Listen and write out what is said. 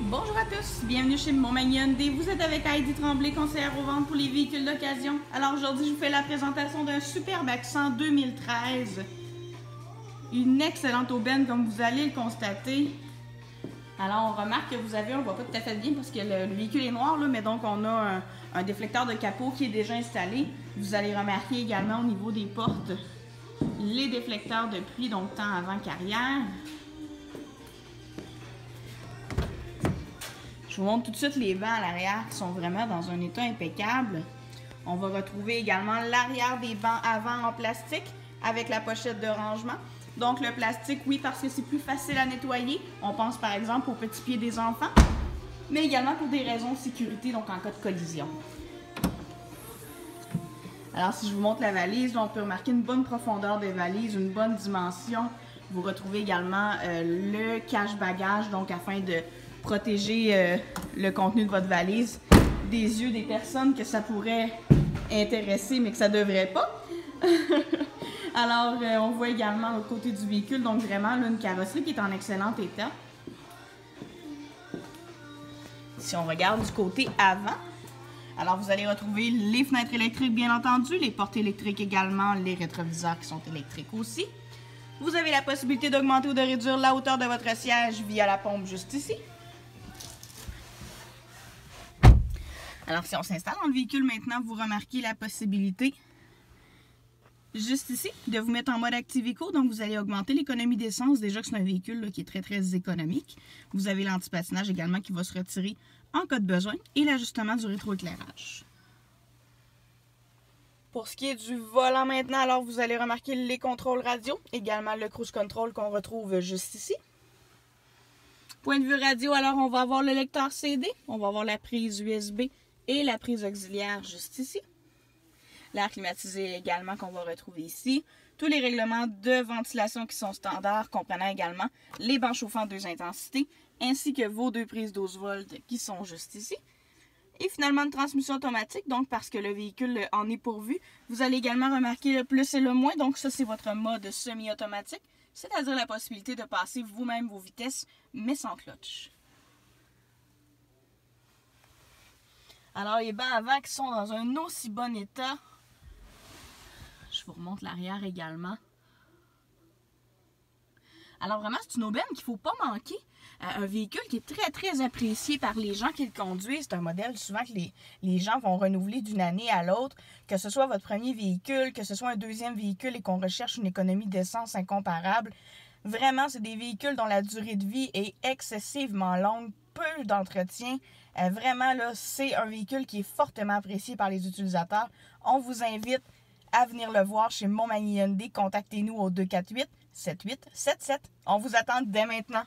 Bonjour à tous, bienvenue chez Montmagny Hyundai. Vous êtes avec Heidi Tremblay, conseillère aux ventes pour les véhicules d'occasion. Alors aujourd'hui, je vous fais la présentation d'un superbe Accent 2013. Une excellente aubaine comme vous allez le constater. Alors on remarque que vous avez, on voit pas tout à fait bien parce que le véhicule est noir, là, mais donc on a un déflecteur de capot qui est déjà installé. Vous allez remarquer également au niveau des portes les déflecteurs de pluie, donc tant avant qu'arrière. Je vous montre tout de suite les bancs à l'arrière qui sont vraiment dans un état impeccable. On va retrouver également l'arrière des bancs avant en plastique avec la pochette de rangement. Donc le plastique, oui, parce que c'est plus facile à nettoyer. On pense par exemple aux petits pieds des enfants, mais également pour des raisons de sécurité, donc en cas de collision. Alors si je vous montre la valise, on peut remarquer une bonne profondeur de valise, une bonne dimension. Vous retrouvez également le cache-bagage, donc afin de protéger le contenu de votre valise des yeux des personnes que ça pourrait intéresser, mais que ça ne devrait pas. Alors, on voit également l'autre côté du véhicule, donc vraiment là, une carrosserie qui est en excellent état. Si on regarde du côté avant, alors vous allez retrouver les fenêtres électriques bien entendu, les portes électriques également, les rétroviseurs qui sont électriques aussi. Vous avez la possibilité d'augmenter ou de réduire la hauteur de votre siège via la pompe juste ici. Alors, si on s'installe dans le véhicule maintenant, vous remarquez la possibilité, juste ici, de vous mettre en mode Active Eco. Donc, vous allez augmenter l'économie d'essence. Déjà que c'est un véhicule là, qui est très, très économique. Vous avez l'anti-patinage également qui va se retirer en cas de besoin et l'ajustement du rétroéclairage. Pour ce qui est du volant maintenant, alors vous allez remarquer les contrôles radio, également le cruise control qu'on retrouve juste ici. Point de vue radio, alors on va avoir le lecteur CD, on va avoir la prise USB et la prise auxiliaire juste ici. L'air climatisé également qu'on va retrouver ici. Tous les règlements de ventilation qui sont standards, comprenant également les bancs chauffants 2 intensités, ainsi que vos 2 prises 12 volts qui sont juste ici. Et finalement une transmission automatique, donc parce que le véhicule en est pourvu. Vous allez également remarquer le plus et le moins, donc ça c'est votre mode semi-automatique, c'est-à-dire la possibilité de passer vous-même vos vitesses, mais sans clutch. Alors les bancs avant qui sont dans un aussi bon état. Je vous remonte l'arrière également. Alors vraiment, c'est une aubaine qu'il ne faut pas manquer. Un véhicule qui est très, très apprécié par les gens qui le conduisent. C'est un modèle souvent que les gens vont renouveler d'une année à l'autre. Que ce soit votre premier véhicule, que ce soit un deuxième véhicule et qu'on recherche une économie d'essence incomparable. Vraiment, c'est des véhicules dont la durée de vie est excessivement longue, peu d'entretien. Vraiment, là, c'est un véhicule qui est fortement apprécié par les utilisateurs. On vous invite à venir le voir chez Montmagny Hyundai. Contactez-nous au 248-7877. On vous attend dès maintenant.